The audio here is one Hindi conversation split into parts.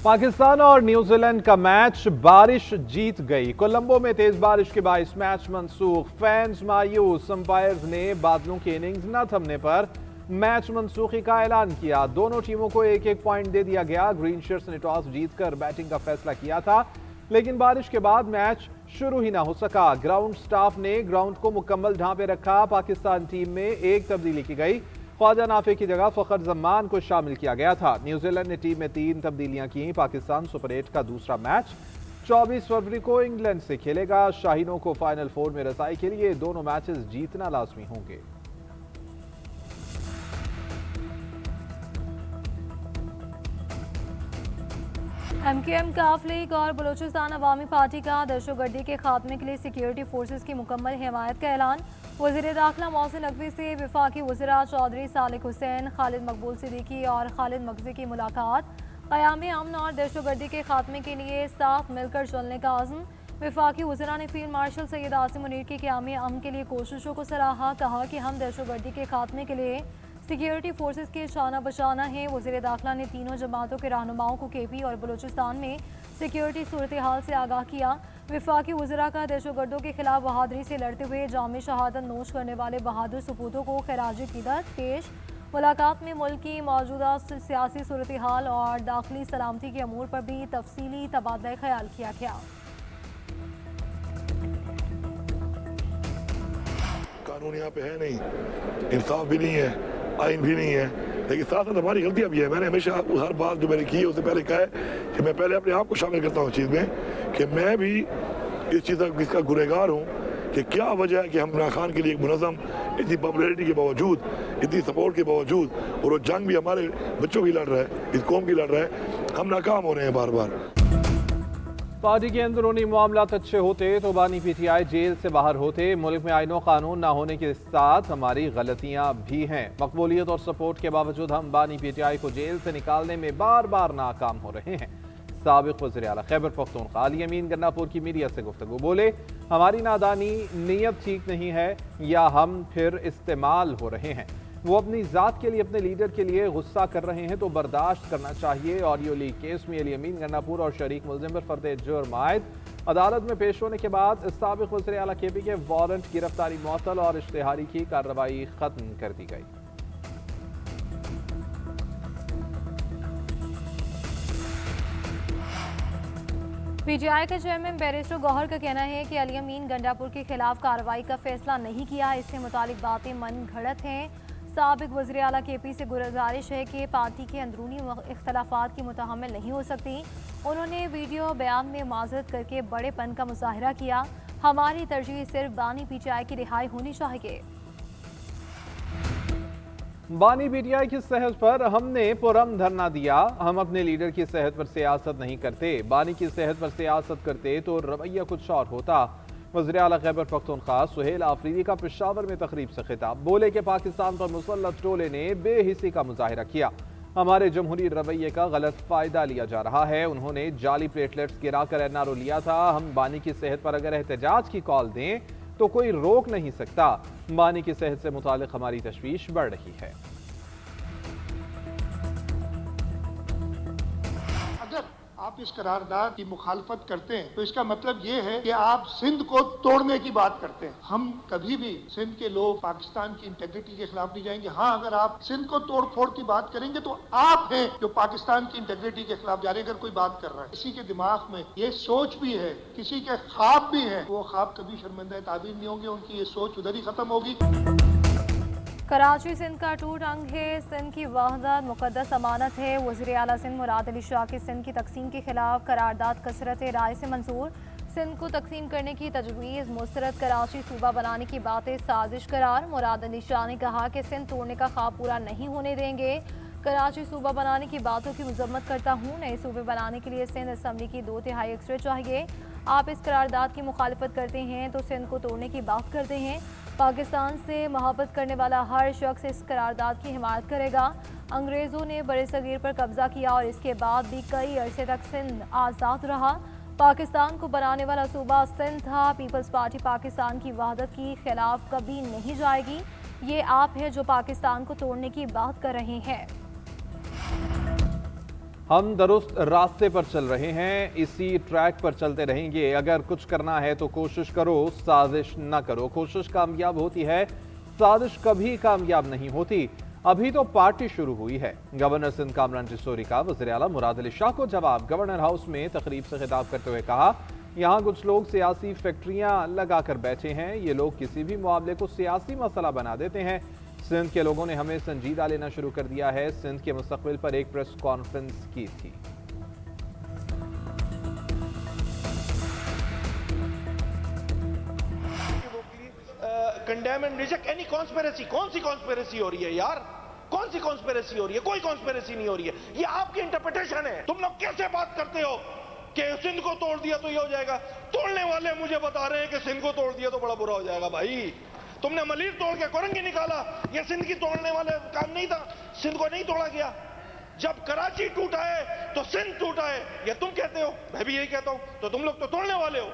पाकिस्तान और न्यूजीलैंड का मैच बारिश जीत गई। कोलंबो में तेज बारिश के बायस मैच मंसूख। फैंस मायूस। अंपायर्स ने बादलों की इनिंग्स न थमने पर मैच मंसूखी का ऐलान किया। दोनों टीमों को एक एक पॉइंट दे दिया गया। ग्रीन शर्ट्स ने टॉस जीतकर बैटिंग का फैसला किया था, लेकिन बारिश के बाद मैच शुरू ही ना हो सका। ग्राउंड स्टाफ ने ग्राउंड को मुकम्मल ढांपे रखा। पाकिस्तान टीम में एक तब्दीली की गई। ख्वाजा नाफे की जगह फखर जमान को शामिल किया गया था। न्यूजीलैंड ने टीम में 3 तब्दीलियां की। पाकिस्तान सुपर 8 का दूसरा मैच 24 फरवरी को इंग्लैंड से खेलेगा। शाहीनों को फाइनल 4 में रसाई के लिए दोनों मैचेस जीतना लाजमी होंगे। MKM काफ लीग और बलूचिस्तान अवामी पार्टी का दहशतगर्दी के खात्मे के लिए सिक्योरिटी फोर्सेज की मुकम्मल हिमायत का ऐलान। वज़ीर दाखिला मोहसिन नकवी से वफाकी वज़रा चौधरी सालिक हुसैन, खालिद मकबूल सिद्दीकी और खालिद मकज़ी की मुलाकात। क़याम अमन और दहशतगर्दी के खात्मे के लिए साथ मिलकर चलने का आज़म। वफाकी वज़रा ने फील्ड मार्शल सैयद आसिम मुनीर की क़याम अमन के लिए कोशिशों को सराहा। कहा कि हम दहशतगर्दी के खात्मे के लिए सिक्योरिटी फोर्सेज के शाना बशाना है। वज़ीर दाखिला ने तीनों जमातों के रहनुमाओं को KP और बलूचिस्तान में सिक्योरिटी सूरत हाल से आगाह किया। वफाकी वज़रा का दहशतगर्दों के खिलाफ बहादुरी से लड़ते हुए जाम शहादत नोश करने वाले बहादुर सपूतों को खराज क़ीदत पेश। मुलाकात में मुल्क की मौजूदा सियासी सूरत हाल और दाखिली सलामती के अमूर पर भी तफसीली तबादला ख्याल किया गया। कानून यहाँ पे है नहीं, इंसाफ भी नहीं है, आइन भी नहीं है, लेकिन साथ साथ हमारी गलतियाँ भी है। मैंने हमेशा हर बात जो मैंने की है उससे पहले कहा है कि मैं पहले अपने आप को शामिल करता हूँ इस चीज़ में कि मैं भी इस चीज़ का इसका गुनहगार हूँ कि क्या वजह है कि हम इमरान खान के लिए एक मुनज़्ज़म, इतनी पॉपुलैरिटी के बावजूद, इतनी सपोर्ट के बावजूद, और वो जंग भी हमारे बच्चों की लड़ रहा है, इस कौम की लड़ रहा है, हम नाकाम हो रहे हैं बार बार। पार्टी के अंदरूनी मामलात अच्छे होते तो बानी PTI जेल से बाहर होते। मुल्क में आईनो कानून ना होने के साथ हमारी गलतियां भी हैं। मकबूलियत और सपोर्ट के बावजूद हम बानी PTI को जेल से निकालने में बार बार नाकाम हो रहे हैं। साबिक वज़ीर आला खैबर पख्तूनख्वा अली अमीन गन्नापुर की मीडिया से गुफ्तगू। बोले, हमारी नादानी, नीयत ठीक नहीं है या हम फिर इस्तेमाल हो रहे हैं। वो अपनी ज़ात के लिए, अपने लीडर के लिए गुस्सा कर रहे हैं तो बर्दाश्त करना चाहिए। ऑडियो लीक केस में अली अमीन गन्नापुर और शरीक मुल्ज़िम पर फर्द जुर्म आयद अदालत में पेश होने के बाद साबिक वज़ीर आला KP के वारंट गिरफ्तारी मुअत्तल और इश्तिहारी की कार्रवाई खत्म कर दी गई। PTI के चेयरमैन बैरिस्टर गौहर का कहना है कि अली अमीन गंडापुर के खिलाफ कार्रवाई का फैसला नहीं किया। इससे मुतालिक बातें मन घड़त हैं। साबिक वज़ीर आला KP से गुजारिश है कि पार्टी के अंदरूनी इख्तलाफात की मुतहम्मिल नहीं हो सकती। उन्होंने वीडियो बयान में माजरत करके बड़ेपन का मुजाहरा किया। हमारी तरजीह सिर्फ बानी PTI की रिहाई होनी चाहिए। बानी PTI की सेहत पर हमने पुरम धरना दिया। हम अपने लीडर की सेहत पर सियासत नहीं करते। बानी की सेहत पर सियासत करते तो रवैया कुछ और होता। वज़ीर आला खैबर पख्तूनख्वा सुहेल आफरीदी का पेशावर में तकरीब से खिताब। बोले कि पाकिस्तान पर मुसल्लत टोले ने बेहिसी का मुजाहिरा किया। हमारे जमहूरी रवैये का गलत फायदा लिया जा रहा है। उन्होंने जाली प्लेटलेट्स गिराकर NRO लिया था। हम बानी की सेहत पर अगर एहतजाज की कॉल दें तो कोई रोक नहीं सकता। बानी की सेहत से मुतालिक हमारी तशवीश बढ़ रही है। आप इस करारदाद की मुखालफत करते हैं तो इसका मतलब ये है कि आप सिंध को तोड़ने की बात करते हैं। हम कभी भी सिंध के लोग पाकिस्तान की इंटेग्रिटी के खिलाफ नहीं जाएंगे। हाँ, अगर आप सिंध को तोड़ फोड़ की बात करेंगे तो आप हैं जो पाकिस्तान की इंटेग्रिटी के खिलाफ जा रहे हैं। अगर कोई बात कर रहा है, किसी के दिमाग में ये सोच भी है, किसी के ख्वाब भी है, वो ख्वाब कभी शर्मिंदा ताबीर नहीं होंगे। उनकी ये सोच उधर ही खत्म होगी। कराची सिंध का टूट अंग है। सिंध की वहदत मुकद्दस अमानत है। वज़ीर आला सिंध मुराद अली शाह की सिंध की तकसीम के खिलाफ करारदाद कसरत राय से मंजूर। सिंध को तकसीम करने की तजवीज़ मुस्तरद। कराची सूबा बनाने की बातें साजिश करार। मुराद अली शाह ने कहा कि सिंध तोड़ने का ख्वाब पूरा नहीं होने देंगे। कराची सूबा बनाने की बातों की मजम्मत करता हूँ। नए सूबे बनाने के लिए सिंध असम्बली की 2/3 अक्सर चाहिए। आप इस करारदाद की मुखालफत करते हैं तो सिंध को तोड़ने की बात करते हैं। पाकिस्तान से मोहब्बत करने वाला हर शख्स इस करारदाद की हिमायत करेगा। अंग्रेज़ों ने बड़े सगीर पर कब्जा किया और इसके बाद भी कई अरसे तक सिंध आज़ाद रहा। पाकिस्तान को बनाने वाला सूबा सिंध था। पीपल्स पार्टी पाकिस्तान की वहदत की खिलाफ कभी नहीं जाएगी। ये आप हैं जो पाकिस्तान को तोड़ने की बात कर रहे हैं। हम दुरुस्त रास्ते पर चल रहे हैं, इसी ट्रैक पर चलते रहेंगे। अगर कुछ करना है तो कोशिश करो, साजिश न करो। कोशिश कामयाब होती है, साजिश कभी कामयाब नहीं होती। अभी तो पार्टी शुरू हुई है। गवर्नर सिंध कामरान जिसोरी का वज़ीर आला मुराद अली शाह को जवाब। गवर्नर हाउस में तकरीब से खिताब करते हुए कहा, यहाँ कुछ लोग सियासी फैक्ट्रियां लगाकर बैठे हैं। ये लोग किसी भी मामले को सियासी मसला बना देते हैं। सिंध के लोगों ने हमें संजीदा लेना शुरू कर दिया है। सिंध के मुस्तकबिल पर एक प्रेस कॉन्फ्रेंस की थी। Condemn and reject any conspiracy. कौन सी कॉन्स्पिरेसी हो रही है यार? कौन सी कॉन्स्पिरेसी हो रही है? कोई कॉन्स्पिरेसी नहीं हो रही है। ये आपकी इंटरप्रिटेशन है। तुम लोग कैसे बात करते हो कि सिंध को तोड़ दिया तो ये हो जाएगा? तोड़ने वाले मुझे बता रहे हैं कि सिंध को तोड़ दिया तो बड़ा बुरा हो जाएगा। भाई तुमने मलीर तोड़ के कोरंगी निकाला, ये सिंध की तोड़ने वाले काम नहीं था। सिंध को नहीं तोड़ा गया। जब कराची टूटा है तो सिंध टूटा है, ये तुम कहते हो, मैं भी यही कहता हूं। तो तुम लोग तो तोड़ने वाले हो।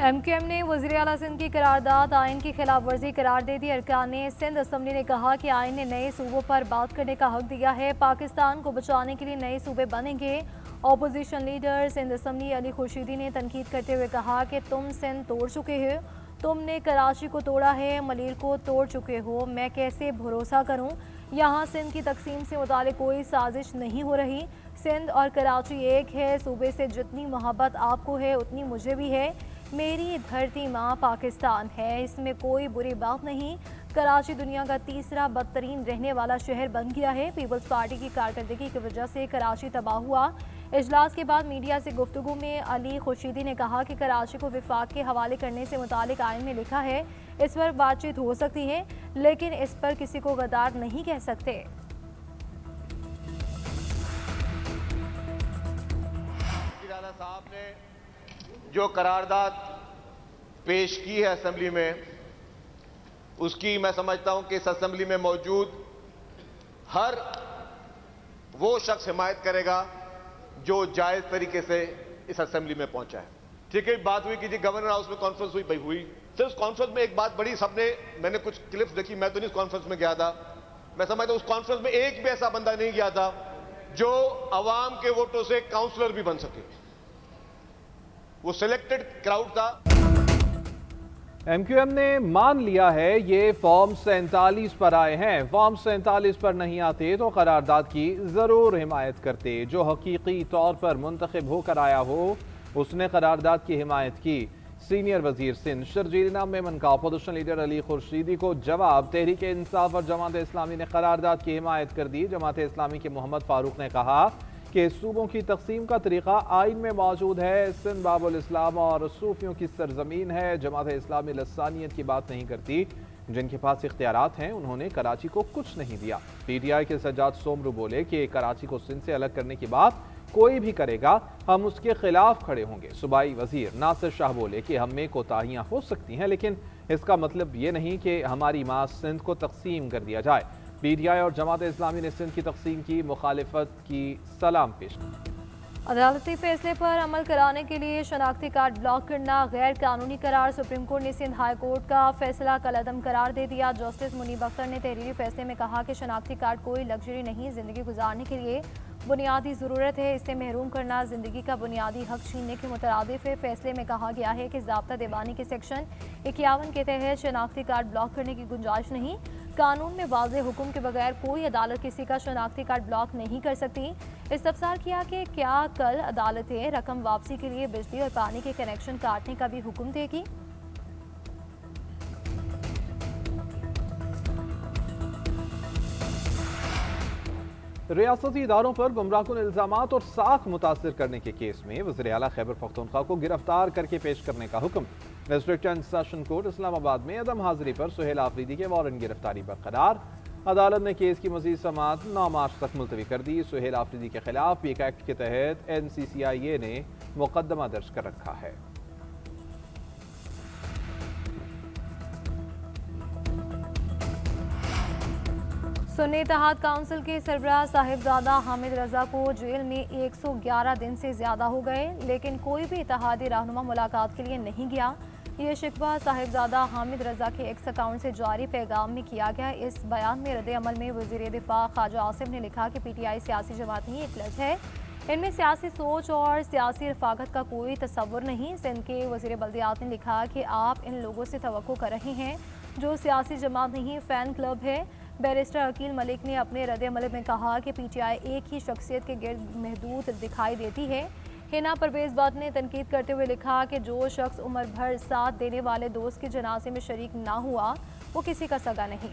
MQM ने वज़ीर आला सिंध की करारदाद आइन की खिलाफ वर्जी करार दे दी। अरकान सिंध असम्बली ने कहा कि आइन ने नए सूबों पर बात करने का हक दिया है। पाकिस्तान को बचाने के लिए नए सूबे बनेंगे। Opposition leader Sindh assembly Ali Khurshidi ने तनकीद करते हुए कहा कि तुम सिंध तोड़ चुके हो, तुमने कराची को तोड़ा है, मलीर को तोड़ चुके हो। मैं कैसे भरोसा करूं? यहाँ सिंध की तकसीम से मुतालिक कोई साजिश नहीं हो रही। सिंध और कराची एक है। सूबे से जितनी मोहब्बत आपको है उतनी मुझे भी है। मेरी धरती माँ पाकिस्तान है, इसमें कोई बुरी बात नहीं। कराची दुनिया का तीसरा बदतरीन रहने वाला शहर बन गया है। पीपल्स पार्टी की कारकर्दगी की वजह से कराची तबाह हुआ। इजलास के बाद मीडिया से गुफ्तगू में अली खुर्शीदी ने कहा कि कराची को विफाक के हवाले करने से मुतालिक आइन में लिखा है, इस पर बातचीत हो सकती है, लेकिन इस पर किसी को गद्दार नहीं कह सकते। साहब ने जो करारदाद पेश की है असेंबली में, उसकी मैं समझता हूं कि इस असेंबली में मौजूद हर वो शख्स हिमायत करेगा जो जायज तरीके से इस असेंबली में पहुंचा है। ठीक है, बात हुई कि जी गवर्नर हाउस में कॉन्फ्रेंस हुई, भाई हुई। सिर्फ उस कॉन्फ्रेंस में एक बात बड़ी सबने, मैंने कुछ क्लिप्स देखी, मैं तो नहीं उस कॉन्फ्रेंस में गया था। मैं समझता हूं उस कॉन्फ्रेंस में एक भी ऐसा बंदा नहीं गया था जो अवाम के वोटों से काउंसलर भी बन सके। वो सिलेक्टेड क्राउड था। MQM ने मान लिया है ये फॉर्म 47 पर आए हैं। फॉर्म 47 पर नहीं आते तो करारदाद की जरूर हिमायत करते। जो हकीकी तौर पर मुंतखब होकर आया हो उसने करारदाद की हिमायत की। सीनियर वजीर सिंध शर्जील इनाम मेमन का अपोजिशन लीडर अली खुर्शीदी को जवाब। तहरीक इंसाफ और जमात इस्लामी ने करारदाद की हिमायत कर दी। जमात इस्लामी के मोहम्मद फारूक ने कहा कि सूबों की तकसीम का तरीका आइन में मौजूद है। सिंध बाबुल इस्लाम और सूफियों की सरजमीन है। जमात इस्लामी लसानियत की बात नहीं करती। जिनके पास इख्तियारात हैं उन्होंने कराची को कुछ नहीं दिया। PTI के सज्जाद सोमरू बोले कि कराची को सिंध से अलग करने की बात कोई भी करेगा हम उसके खिलाफ खड़े होंगे। सूबाई वजीर नासिर शाह बोले कि हम में कोताहियां हो सकती हैं, लेकिन इसका मतलब ये नहीं कि हमारी माँ सिंध को तकसीम कर दिया जाए। PTI और जमात इस्लामी ने सिंध की तकसीम की मुखालिफत की सलाम पेश की। अदालती फैसले पर अमल कराने के लिए शनाख्ती कार्ड ब्लॉक करना गैर कानूनी करार। सुप्रीम कोर्ट ने सिंध हाई कोर्ट का फैसला कलअदम करार दे दिया। जस्टिस मुनीब अख्तर ने तहरीरी फैसले में कहा कि शनाख्ती कार्ड कोई लग्जरी नहीं, जिंदगी गुजारने के लिए बुनियादी ज़रूरत है। इससे महरूम करना ज़िंदगी का बुनियादी हक छीनने के मुतरादिफ है। फैसले में कहा गया है कि ज़ाब्ता दीवानी के सेक्शन 51 के तहत शनाख्ती कार्ड ब्लॉक करने की गुंजाइश नहीं। कानून में वाज़े हुक्म के बगैर कोई अदालत किसी का शनाख्ती कार्ड ब्लॉक नहीं कर सकती। इस्तफसार किया कि क्या कल अदालतें रकम वापसी के लिए बिजली और पानी के कनेक्शन काटने का भी हुक्म देगी। रियासती इदारों पर गुमराहकुन इल्जामात और साख मुतासिर करने के केस में वज़ीर आला खैबर पख्तूनख्वा को गिरफ्तार करके पेश करने का हुक्म। District and session court Islamabad में अदम हाजिरी पर सुहेल आफरीदी के वारंट गिरफ्तारी बरकरार। अदालत ने केस की मजीद समाअत 9 मार्च तक मुलतवी कर दी। सुहेल आफरीदी के खिलाफ पीक एक्ट के तहत NCCIA ने मुकदमा दर्ज कर रखा है। सुन्नी इत्तेहाद काउंसिल के सरबराह साहिबजादा हामिद रजा को जेल में 111 दिन से ज्यादा हो गए, लेकिन कोई भी इत्तेहादी रहनुमा मुलाकात के लिए नहीं गया। ये शिकवा साहिबजादा हामिद रजा के एक्स अकाउंट से जारी पैगाम में किया गया। इस बयान में रद्द अमल में वज़ीर दिफा ख्वाजा आसिफ ने लिखा कि PTI सियासी जमात नहीं, एक लज है। इनमें सियासी सोच और सियासी रफाकत का कोई तस्वुर नहीं। सिंध के वज़ीर बल्दियात ने लिखा कि आप इन लोगों से तवक्को कर रहे हैं जो सियासी जमात नहीं, फ़ैन क्लब है। बैरिस्टर अकील मलिक ने अपने रद्द अमल में कहा कि PTI एक ही शख्सियत के गिर्द महदूद दिखाई देती है। हिना परवेज़ भट्ट ने तनकीद करते हुए लिखा कि जो शख्स उम्र भर साथ देने वाले दोस्त के जनाजे में शरीक ना हुआ वो किसी का सगा नहीं।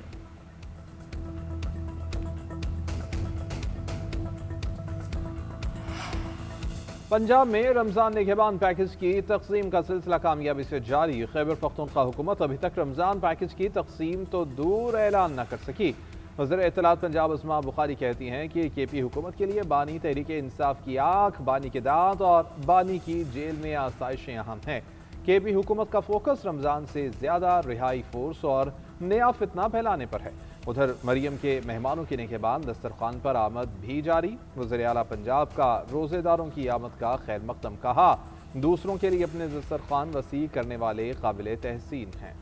पंजाब में रमज़ान निगहबान पैकेज की तकसीम का सिलसिला कामयाबी से जारी। खैबर पख्तूनख्वा हुकूमत अभी तक रमज़ान पैकेज की तकसीम तो दूर ऐलान न कर सकी। वज़ीर इत्तलात पंजाब उस्मा बुखारी कहती हैं कि KP हुकूमत के लिए बानी तहरीक इंसाफ की आँख, बानी के दांत और बानी की जेल में आसाइशें अहम हैं। KP हुकूमत का फोकस रमज़ान से ज़्यादा रिहाई फोर्स और नया फितना फैलाने पर है। उधर मरियम के मेहमानों की निगहबान दस्तरखान पर आमद भी जारी। वज़ीर आला पंजाब का रोज़ेदारों की आमद का खैर मकदम कहा, दूसरों के लिए अपने दस्तरखान वसी करने वाले काबिल तहसीन हैं।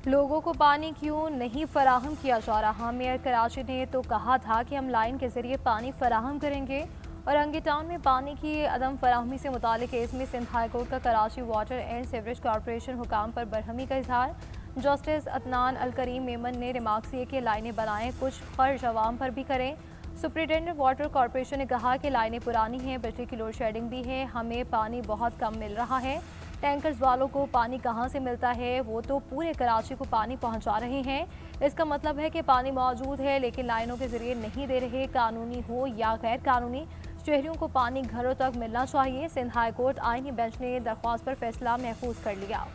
लोगों को पानी क्यों नहीं फराहम किया जा रहा? मेयर कराची ने तो कहा था कि हम लाइन के जरिए पानी फराहम करेंगे। औरंगी टाउन में पानी की अदम फराहमी से मुतालिक केस में सिंध हाई कोर्ट का Karachi water and sewerage corporation हुकाम पर बरहमी का इजहार। जस्टिस अदनान अल करीम मेमन ने रिमार्क्स किए कि लाइनें बनाएं, कुछ खर्च अवाम पर भी करें। सुपरिटेंडेंट वाटर कॉरपोरेशन ने कहा कि लाइनें पुरानी हैं, बिजली की लोड शेडिंग भी है, हमें पानी बहुत कम मिल रहा है। टैंकर्स वालों को पानी कहाँ से मिलता है? वो तो पूरे कराची को पानी पहुँचा रहे हैं। इसका मतलब है कि पानी मौजूद है लेकिन लाइनों के जरिए नहीं दे रहे। कानूनी हो या गैर कानूनी, शहरियों को पानी घरों तक मिलना चाहिए। सिंध हाई कोर्ट आईनी बेंच ने दरख्वास्त पर फैसला महफूज कर लिया।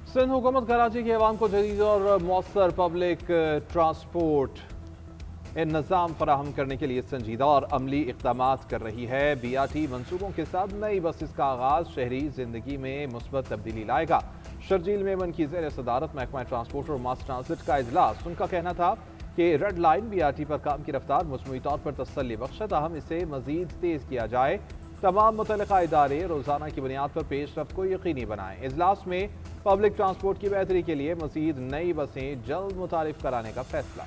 सिंध हुकूमत कराची के अवाम को जदीद और मौसर पब्लिक ट्रांसपोर्ट निज़ाम फराहम करने के लिए संजीदा और अमली इक़दाम कर रही है। BRT मनसूबों के साथ नई बसेस का आगाज़ शहरी जिंदगी में मुस्बत तब्दीली लाएगा। शर्जील मेमन की ज़ेर सदारत महकमा ट्रांसपोर्ट और मास ट्रांसिट का इजलास। उनका कहना था कि रेड लाइन BRT पर काम की रफ्तार मजमूई तौर पर तसल्ली बख्श है, ताहम इसे मजीद तेज़ किया जाए। तमाम मुतल्लिका इदारे रोज़ाना की बुनियाद पर पेशरफ्त को यकीनी बनाएं। इजलास में पब्लिक ट्रांसपोर्ट की बेहतरी के लिए मजीद नई बसें जल्द मुतारिफ कराने का फैसला।